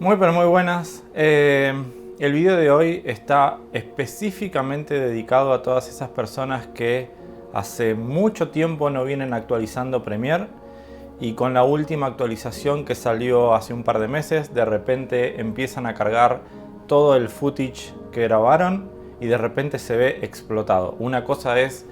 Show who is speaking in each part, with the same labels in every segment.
Speaker 1: Muy pero muy buenas. El video de hoy está específicamente dedicado a todas esas personas que hace mucho tiempo no vienen actualizando Premiere y con la última actualización que salió hace un par de meses, de repente empiezan a cargar todo el footage que grabaron y de repente se ve explotado. Una cosa es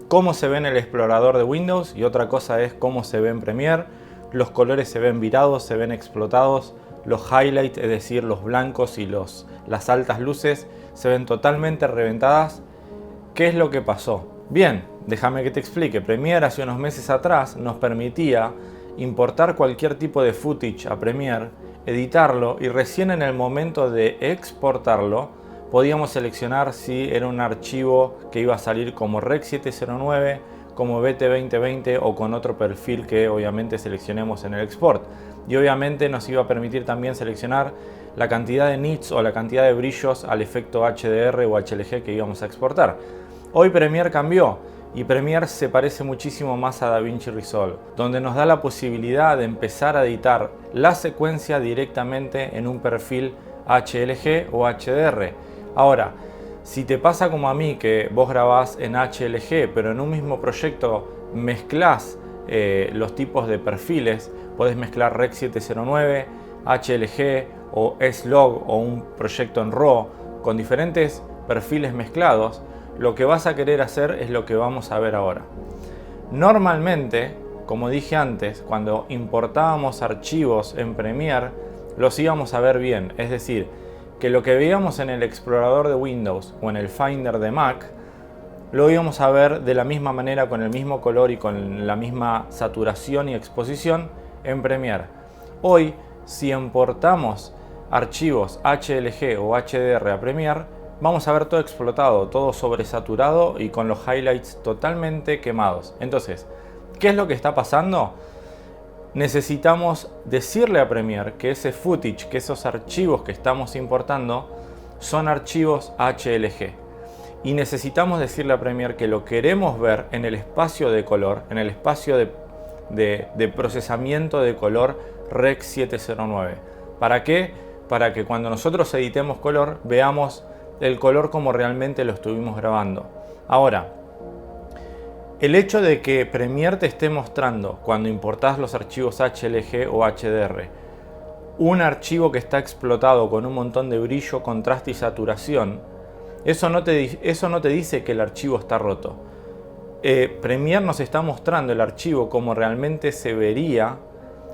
Speaker 1: cómo se ve en el explorador de Windows y otra cosa es cómo se ve en Premiere. Los colores se ven virados, se ven explotados. Los highlights, es decir, los blancos y las altas luces, se ven totalmente reventadas. ¿Qué es lo que pasó? Bien, déjame que te explique. Premiere hace unos meses atrás nos permitía importar cualquier tipo de footage a Premiere, editarlo y recién en el momento de exportarlo podíamos seleccionar si era un archivo que iba a salir como Rec 709, como BT2020 o con otro perfil que obviamente seleccionemos en el export. Y obviamente nos iba a permitir también seleccionar la cantidad de nits o la cantidad de brillos al efecto HDR o HLG que íbamos a exportar. Hoy Premiere cambió y Premiere se parece muchísimo más a DaVinci Resolve, donde nos da la posibilidad de empezar a editar la secuencia directamente en un perfil HLG o HDR. Ahora, si te pasa como a mí que vos grabás en HLG pero en un mismo proyecto mezclás los tipos de perfiles, podés mezclar Rec 709, HLG o S-Log o un proyecto en RAW con diferentes perfiles mezclados, lo que vas a querer hacer es lo que vamos a ver ahora. Normalmente, como dije antes, cuando importábamos archivos en Premiere, los íbamos a ver bien, es decir, que lo que veíamos en el explorador de Windows o en el Finder de Mac, lo íbamos a ver de la misma manera, con el mismo color y con la misma saturación y exposición en Premiere. Hoy, si importamos archivos HLG o HDR a Premiere, vamos a ver todo explotado, todo sobresaturado y con los highlights totalmente quemados. Entonces, ¿qué es lo que está pasando? Necesitamos decirle a Premiere que ese footage, que esos archivos que estamos importando son archivos HLG. Y necesitamos decirle a Premiere que lo queremos ver en el espacio de color, en el espacio de procesamiento de color Rec 709. ¿Para qué? Para que cuando nosotros editemos color veamos el color como realmente lo estuvimos grabando. Ahora, el hecho de que Premiere te esté mostrando cuando importás los archivos HLG o HDR un archivo que está explotado con un montón de brillo, contraste y saturación, eso no te dice que el archivo está roto. Premiere nos está mostrando el archivo como realmente se vería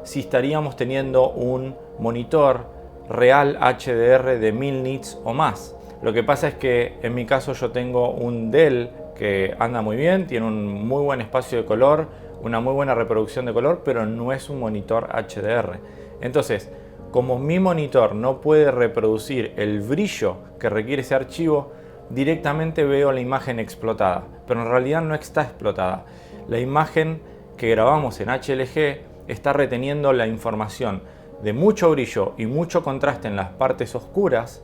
Speaker 1: si estaríamos teniendo un monitor real HDR de 1000 nits o más. Lo que pasa es que en mi caso yo tengo un Dell que anda muy bien, tiene un muy buen espacio de color, una muy buena reproducción de color, pero no es un monitor HDR. Entonces, como mi monitor no puede reproducir el brillo que requiere ese archivo, directamente veo la imagen explotada, pero en realidad no está explotada. La imagen que grabamos en HLG está reteniendo la información de mucho brillo y mucho contraste en las partes oscuras,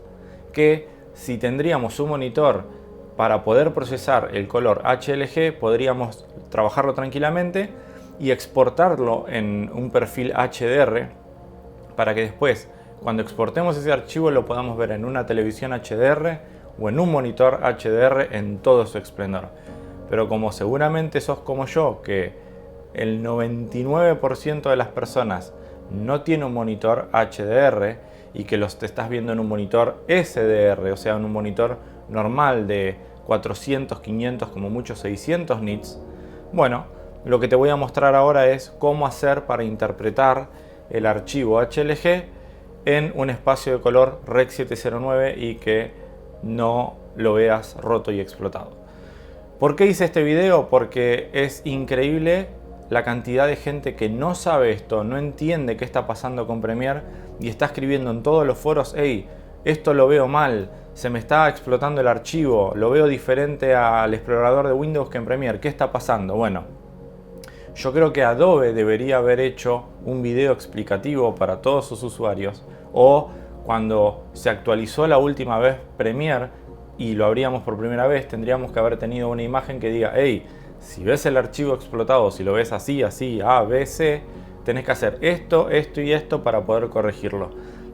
Speaker 1: que si tendríamos un monitor para poder procesar el color HLG, podríamos trabajarlo tranquilamente y exportarlo en un perfil HDR para que después, cuando exportemos ese archivo, lo podamos ver en una televisión HDR o en un monitor HDR en todo su esplendor. Pero como seguramente sos como yo, que el 99% de las personas no tiene un monitor HDR y que te estás viendo en un monitor SDR, o sea, en un monitor normal de 400, 500, como mucho 600 nits, bueno, lo que te voy a mostrar ahora es cómo hacer para interpretar el archivo HLG en un espacio de color Rec 709 y que no lo veas roto y explotado. ¿Por qué hice este video? Porque es increíble la cantidad de gente que no sabe esto, no entiende qué está pasando con Premiere y está escribiendo en todos los foros: hey, esto lo veo mal, se me está explotando el archivo, lo veo diferente al explorador de Windows que en Premiere, ¿qué está pasando? Bueno, yo creo que Adobe debería haber hecho un video explicativo para todos sus usuarios, o cuando se actualizó la última vez Premiere y lo abríamos por primera vez, tendríamos que haber tenido una imagen que diga: hey, si ves el archivo explotado, si lo ves así, así, A, B, C, tenés que hacer esto, esto y esto para poder corregirlo.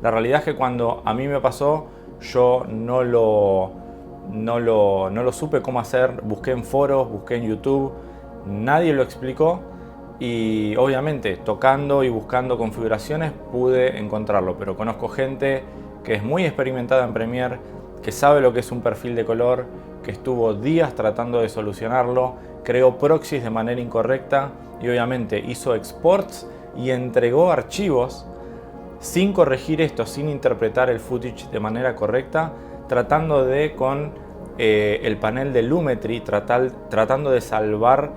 Speaker 1: La realidad es que cuando a mí me pasó, yo no lo supe cómo hacer, busqué en foros, busqué en YouTube, nadie lo explicó y obviamente tocando y buscando configuraciones pude encontrarlo, pero conozco gente que es muy experimentada en Premiere, que sabe lo que es un perfil de color, que estuvo días tratando de solucionarlo, creó proxies de manera incorrecta y obviamente hizo exports y entregó archivos sin corregir esto, sin interpretar el footage de manera correcta, tratando de con el panel de Lumetri, tratando de salvar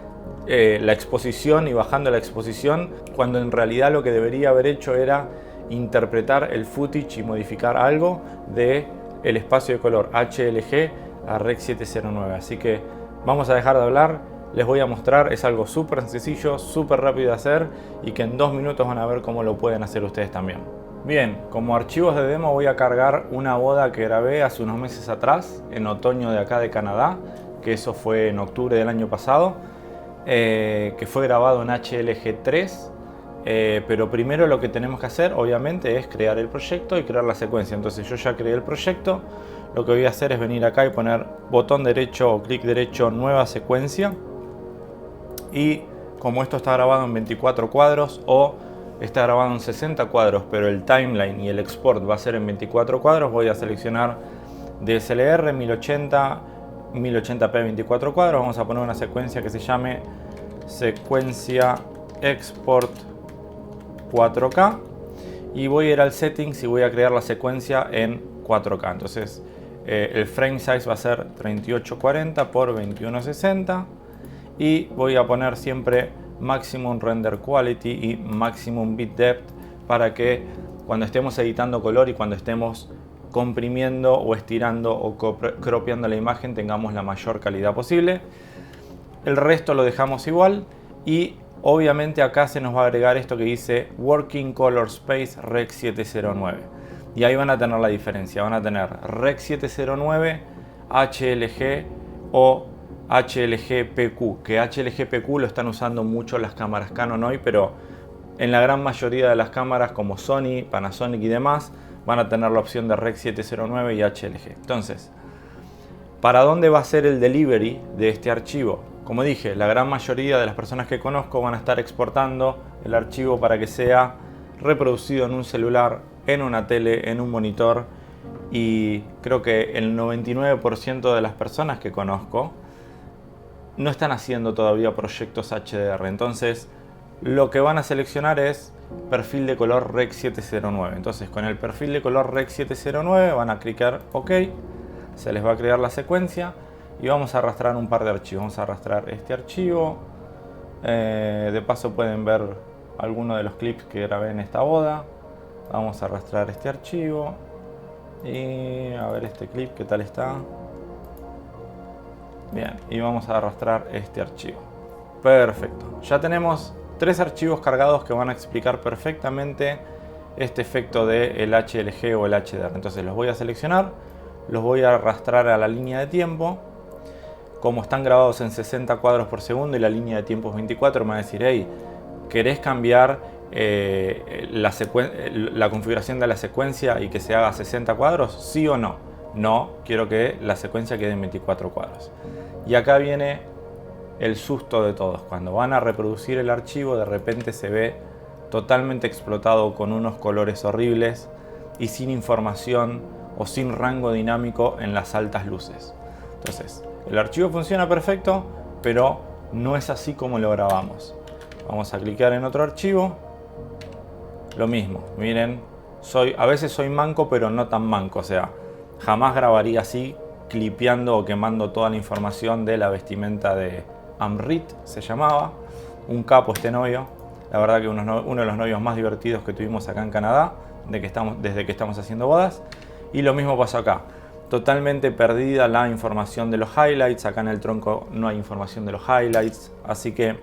Speaker 1: la exposición y bajando la exposición, cuando en realidad lo que debería haber hecho era interpretar el footage y modificar algo de el espacio de color HLG a Rec 709. Así que vamos a dejar de hablar, les voy a mostrar, es algo súper sencillo, súper rápido de hacer y que en 2 minutos van a ver cómo lo pueden hacer ustedes también. Bien, como archivos de demo voy a cargar una boda que grabé hace unos meses atrás, en otoño de acá de Canadá, que eso fue en octubre del año pasado, que fue grabado en HLG3, pero primero lo que tenemos que hacer obviamente es crear el proyecto y crear la secuencia. Entonces yo ya creé el proyecto, lo que voy a hacer es venir acá y poner botón derecho o clic derecho, nueva secuencia, y como esto está grabado en 24 cuadros o está grabado en 60 cuadros, pero el timeline y el export va a ser en 24 cuadros, voy a seleccionar DSLR 1080, 1080p 24 cuadros, vamos a poner una secuencia que se llame secuencia export 4K y voy a ir al settings y voy a crear la secuencia en 4K. Entonces el frame size va a ser 3840 x 2160 y voy a poner siempre maximum render quality y maximum bit depth para que cuando estemos editando color y cuando estemos comprimiendo o estirando o cropeando la imagen tengamos la mayor calidad posible. El resto lo dejamos igual y obviamente acá se nos va a agregar esto que dice Working Color Space Rec 709 y ahí van a tener la diferencia, van a tener Rec 709, HLG o HLG PQ, que HLG PQ lo están usando mucho las cámaras Canon hoy, pero en la gran mayoría de las cámaras como Sony, Panasonic y demás van a tener la opción de Rec 709 y HLG. Entonces, ¿para dónde va a ser el delivery de este archivo? Como dije, la gran mayoría de las personas que conozco van a estar exportando el archivo para que sea reproducido en un celular, en una tele, en un monitor, y creo que el 99% de las personas que conozco no están haciendo todavía proyectos HDR. Entonces lo que van a seleccionar es perfil de color Rec 709. Entonces con el perfil de color Rec 709 van a clicar OK, se les va a crear la secuencia y vamos a arrastrar un par de archivos. Vamos a arrastrar este archivo, de paso pueden ver algunos de los clips que grabé en esta boda. Vamos a arrastrar este archivo y a ver este clip qué tal está. Bien, y vamos a arrastrar este archivo. Perfecto, ya tenemos 3 archivos cargados que van a explicar perfectamente este efecto del HLG o el HDR. Entonces los voy a seleccionar, los voy a arrastrar a la línea de tiempo. Como están grabados en 60 cuadros por segundo y la línea de tiempo es 24, me va a decir, hey, ¿querés cambiar la configuración de la secuencia y que se haga 60 cuadros? ¿Sí o no? No, quiero que la secuencia quede en 24 cuadros. Y acá viene el susto de todos. Cuando van a reproducir el archivo, de repente se ve totalmente explotado con unos colores horribles y sin información o sin rango dinámico en las altas luces. Entonces, el archivo funciona perfecto, pero no es así como lo grabamos. Vamos a clicar en otro archivo. Lo mismo, miren, a veces soy manco, pero no tan manco. O sea, jamás grabaría así, clipeando o quemando toda la información de la vestimenta de Amrit, se llamaba. Un capo este novio. La verdad que uno de los novios más divertidos que tuvimos acá en Canadá, desde que estamos haciendo bodas. Y lo mismo pasó acá. Totalmente perdida la información de los highlights. Acá en el tronco no hay información de los highlights. Así que,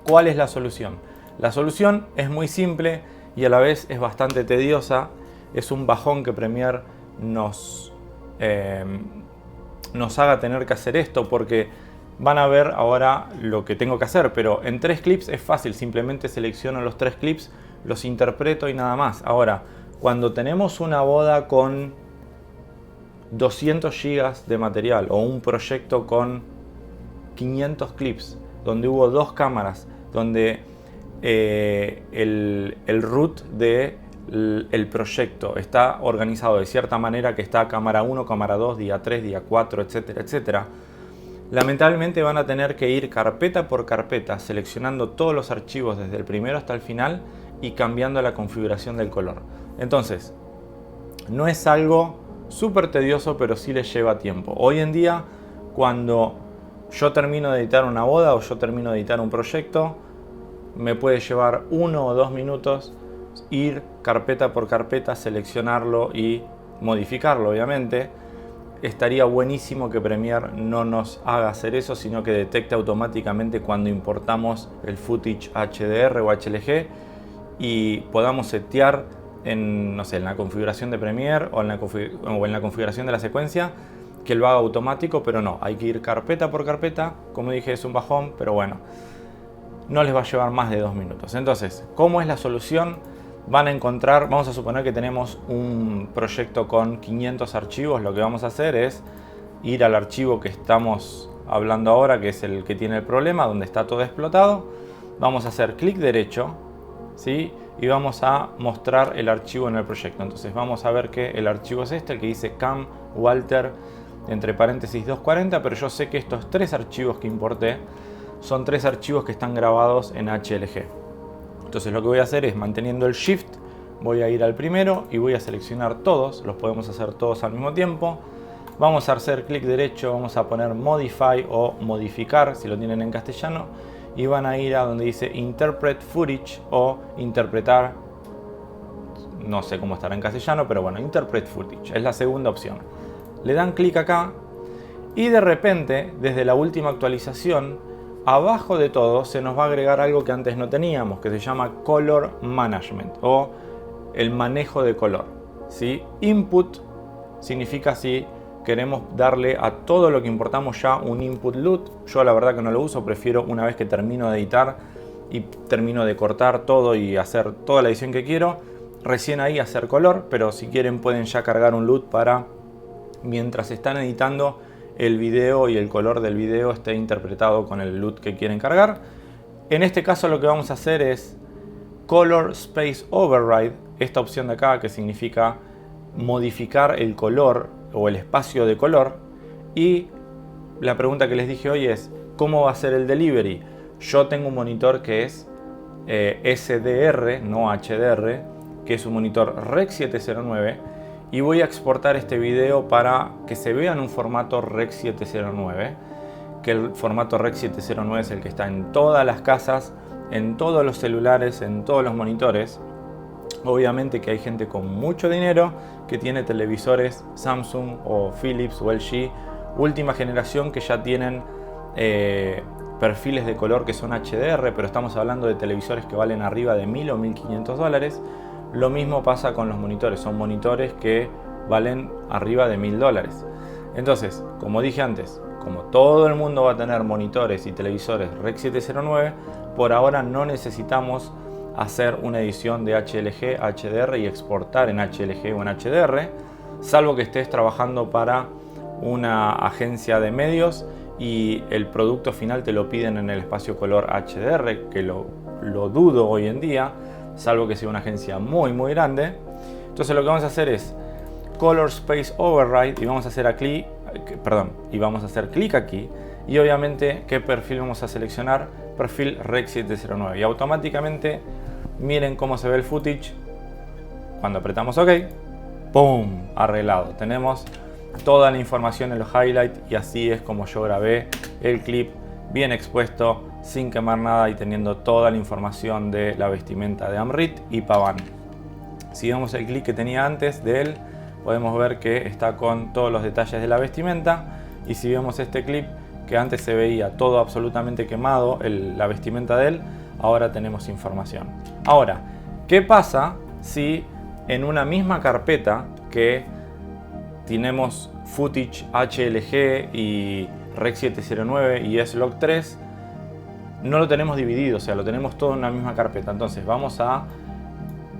Speaker 1: ¿cuál es la solución? La solución es muy simple y a la vez es bastante tediosa. Es un bajón que Premiere nos haga tener que hacer esto, porque van a ver ahora lo que tengo que hacer, pero en 3 clips es fácil. Simplemente selecciono los 3 clips, los interpreto y nada más. Ahora, Cuando tenemos una boda con 200 GB de material o un proyecto con 500 clips, donde hubo 2 cámaras, donde el root del proyecto está organizado de cierta manera que está cámara 1, cámara 2, día 3, día 4, etcétera, etcétera. Lamentablemente van a tener que ir carpeta por carpeta, seleccionando todos los archivos desde el primero hasta el final y cambiando la configuración del color. Entonces, no es algo súper tedioso, pero sí les lleva tiempo. Hoy en día, cuando yo termino de editar una boda o yo termino de editar un proyecto, me puede llevar 1 o 2 minutos ir carpeta por carpeta, seleccionarlo y modificarlo, obviamente. Estaría buenísimo que Premiere no nos haga hacer eso, sino que detecte automáticamente cuando importamos el footage HDR o HLG y podamos setear en, no sé, en la configuración de Premiere o en la configuración de la secuencia que lo haga automático, pero no, hay que ir carpeta por carpeta. Como dije, es un bajón, pero bueno, no les va a llevar más de 2 minutos. Entonces, ¿cómo es la solución? Van a encontrar, vamos a suponer que tenemos un proyecto con 500 archivos. Lo que vamos a hacer es ir al archivo que estamos hablando ahora, que es el que tiene el problema, donde está todo explotado. Vamos a hacer clic derecho, ¿sí? Y vamos a mostrar el archivo en el proyecto. Entonces vamos a ver que el archivo es este, el que dice Cam Walter entre paréntesis 240, pero yo sé que estos 3 archivos que importé son 3 archivos que están grabados en HLG. Entonces lo que voy a hacer es, manteniendo el Shift, voy a ir al primero y voy a seleccionar todos. Los podemos hacer todos al mismo tiempo. Vamos a hacer clic derecho, vamos a poner Modify o modificar si lo tienen en castellano, y van a ir a donde dice Interpret Footage o interpretar, no sé cómo estará en castellano, pero bueno, Interpret Footage es la segunda opción. Le dan clic acá y de repente, desde la última actualización, abajo de todo se nos va a agregar algo que antes no teníamos, que se llama Color Management o el manejo de color, ¿sí? Input significa si queremos darle a todo lo que importamos ya un input LUT. Yo la verdad que no lo uso, prefiero una vez que termino de editar y termino de cortar todo y hacer toda la edición que quiero, recién ahí hacer color, pero si quieren pueden ya cargar un LUT para mientras están editando el video y el color del video esté interpretado con el LUT que quieren cargar. En este caso lo que vamos a hacer es Color Space Override, esta opción de acá que significa modificar el color o el espacio de color. Y la pregunta que les dije hoy es, ¿cómo va a ser el delivery? Yo tengo un monitor que es SDR, no HDR, que es un monitor Rec 709, y voy a exportar este video para que se vea en un formato Rec 709, que el formato Rec 709 es el que está en todas las casas, en todos los celulares, en todos los monitores. Obviamente que hay gente con mucho dinero que tiene televisores Samsung o Philips o LG última generación que ya tienen perfiles de color que son HDR, pero estamos hablando de televisores que valen arriba de 1.000 o 1.500 dólares. Lo mismo pasa con los monitores, son monitores que valen arriba de 1.000 dólares. Entonces, como dije antes, como todo el mundo va a tener monitores y televisores Rec 709, por ahora no necesitamos hacer una edición de HLG, HDR y exportar en HLG o en HDR, salvo que estés trabajando para una agencia de medios y el producto final te lo piden en el espacio color HDR, que lo dudo hoy en día, salvo que sea una agencia muy grande. Entonces lo que vamos a hacer es Color Space Override y vamos a hacer clic aquí, y obviamente ¿qué perfil vamos a seleccionar? Perfil Rec 709, y automáticamente miren cómo se ve el footage cuando apretamos OK. ¡Pum! Arreglado. Tenemos toda la información en los highlights y así es como yo grabé el clip, bien expuesto, sin quemar nada y teniendo toda la información de la vestimenta de Amrit y Pavan. Si vemos el clip que tenía antes de él, podemos ver que está con todos los detalles de la vestimenta, y si vemos este clip que antes se veía todo absolutamente quemado, la vestimenta de él, ahora tenemos información. Ahora, ¿qué pasa si en una misma carpeta que tenemos footage HLG y Rec 709 y S-Log3, no lo tenemos dividido, o sea, lo tenemos todo en una misma carpeta? Entonces vamos a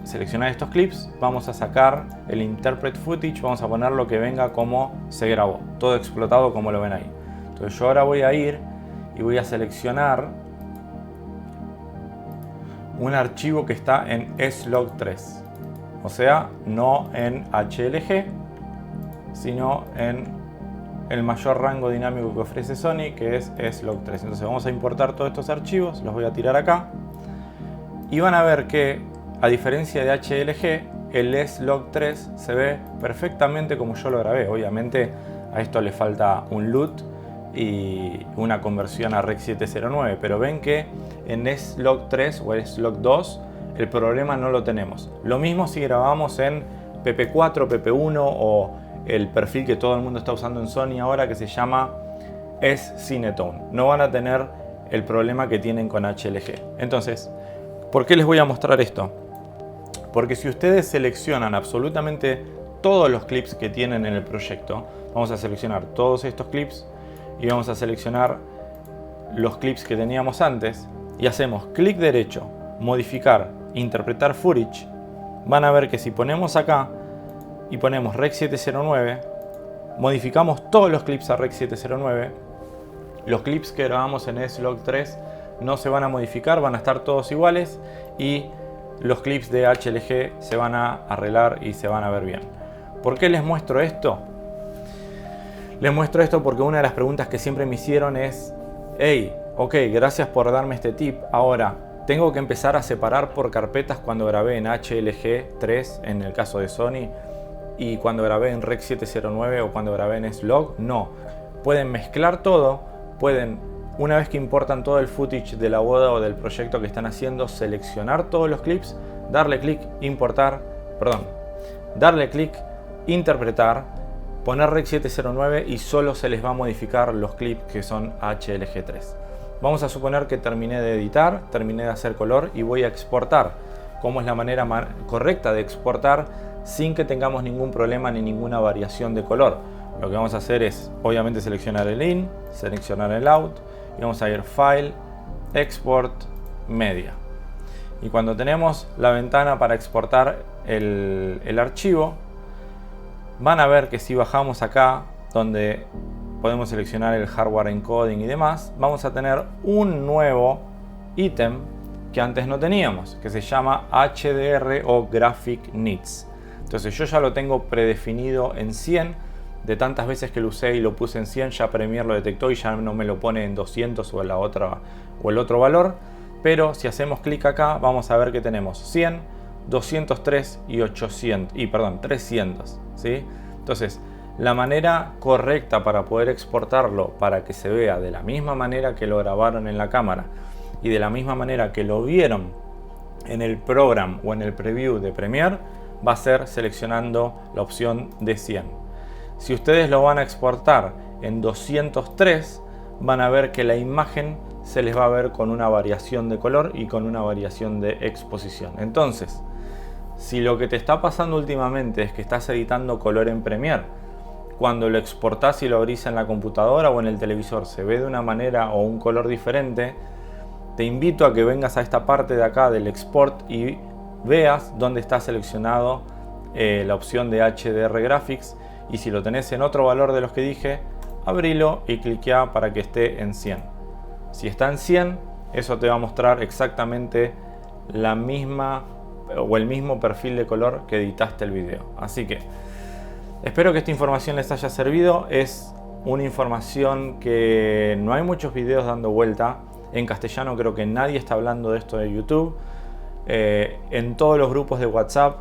Speaker 1: seleccionar estos clips, vamos a sacar el Interpret Footage, vamos a poner lo que venga como se grabó, todo explotado como lo ven ahí. Entonces yo ahora voy a ir y voy a seleccionar un archivo que está en S-Log3, o sea, no en HLG, sino en el mayor rango dinámico que ofrece Sony, que es S-Log3. Entonces vamos a importar todos estos archivos, los voy a tirar acá y van a ver que, a diferencia de HLG, el S-Log3 se ve perfectamente como yo lo grabé. Obviamente a esto le falta un LUT y una conversión a Rec 709, pero ven que en S-Log3 o S-Log2 el problema no lo tenemos. Lo mismo si grabamos en PP4, PP1 o el perfil que todo el mundo está usando en Sony ahora, que se llama S-Cinetone. No van a tener el problema que tienen con HLG. Entonces, ¿por qué les voy a mostrar esto? Porque si ustedes seleccionan absolutamente todos los clips que tienen en el proyecto, vamos a seleccionar todos estos clips y vamos a seleccionar los clips que teníamos antes y hacemos clic derecho, modificar, interpretar footage, van a ver que si ponemos acá y ponemos Rec 709, modificamos todos los clips a Rec 709, los clips que grabamos en S-Log3 no se van a modificar, van a estar todos iguales y los clips de HLG se van a arreglar y se van a ver bien. ¿Por qué les muestro esto? Les muestro esto porque una de las preguntas que siempre me hicieron es: hey, ok, gracias por darme este tip. Ahora, ¿tengo que empezar a separar por carpetas cuando grabé en HLG 3, en el caso de Sony, y cuando grabé en Rec 709 o cuando grabé en S-Log? No. Pueden mezclar todo, pueden, una vez que importan todo el footage de la boda o del proyecto que están haciendo, seleccionar todos los clips, darle clic, darle clic, interpretar, poner Rec 709 y solo se les va a modificar los clips que son HLG3. Vamos a suponer que terminé de editar, terminé de hacer color y voy a exportar. ¿Cómo es la manera correcta de exportar sin que tengamos ningún problema ni ninguna variación de color? Lo que vamos a hacer es, obviamente, seleccionar el in, seleccionar el out y vamos a ir File, Export, Media. Y cuando tenemos la ventana para exportar el archivo, van a ver que si bajamos acá donde podemos seleccionar el hardware encoding y demás, vamos a tener un nuevo ítem que antes no teníamos, que se llama HDR o Graphic Needs. Entonces yo ya lo tengo predefinido en 100, de tantas veces que lo usé y lo puse en 100, ya Premiere lo detectó y ya no me lo pone en 200 o el otro valor. Pero si hacemos clic acá, vamos a ver que tenemos 100, 203 y 300, ¿sí? Entonces, la manera correcta para poder exportarlo para que se vea de la misma manera que lo grabaron en la cámara y de la misma manera que lo vieron en el program o en el preview de Premiere va a ser seleccionando la opción de 100. Si ustedes lo van a exportar en 203, van a ver que la imagen se les va a ver con una variación de color y con una variación de exposición. Entonces, si lo que te está pasando últimamente es que estás editando color en Premiere, cuando lo exportás y lo abrís en la computadora o en el televisor se ve de una manera o un color diferente, te invito a que vengas a esta parte de acá del export y veas dónde está seleccionado la opción de HDR Graphics, y si lo tenés en otro valor de los que dije, abrilo y cliquea para que esté en 100. Si está en 100, eso te va a mostrar exactamente la misma o el mismo perfil de color que editaste el video. Así que espero que esta información les haya servido. Es una información que no hay muchos videos dando vuelta. En castellano creo que nadie está hablando de esto de YouTube. En todos los grupos de WhatsApp,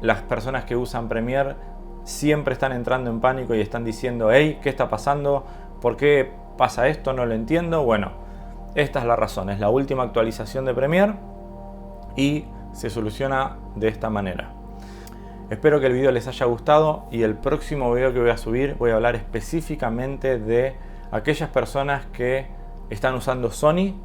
Speaker 1: las personas que usan Premiere siempre están entrando en pánico y están diciendo: hey, ¿qué está pasando? ¿Por qué pasa esto? No lo entiendo. Bueno, esta es la razón. Es la última actualización de Premiere y se soluciona de esta manera. Espero que el video les haya gustado y el próximo video que voy a subir voy a hablar específicamente de aquellas personas que están usando Sony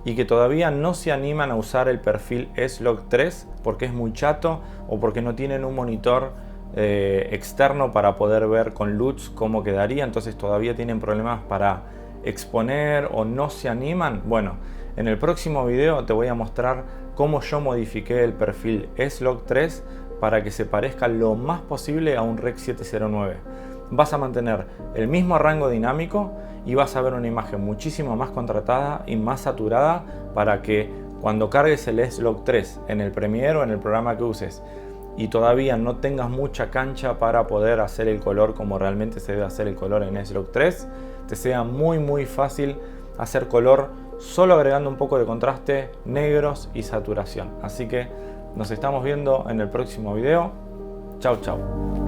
Speaker 1: y que todavía no se animan a usar el perfil S-Log3 porque es muy chato o porque no tienen un monitor externo para poder ver con LUTs cómo quedaría, entonces todavía tienen problemas para exponer o no se animan. Bueno, en el próximo video te voy a mostrar cómo yo modifiqué el perfil S-Log 3 para que se parezca lo más posible a un Rec 709. Vas a mantener el mismo rango dinámico y vas a ver una imagen muchísimo más contrastada y más saturada para que cuando cargues el S-Log 3 en el Premiere o en el programa que uses y todavía no tengas mucha cancha para poder hacer el color como realmente se debe hacer el color en S-Log 3, te sea muy fácil hacer color solo agregando un poco de contraste, negros y saturación. Así que nos estamos viendo en el próximo video. Chau.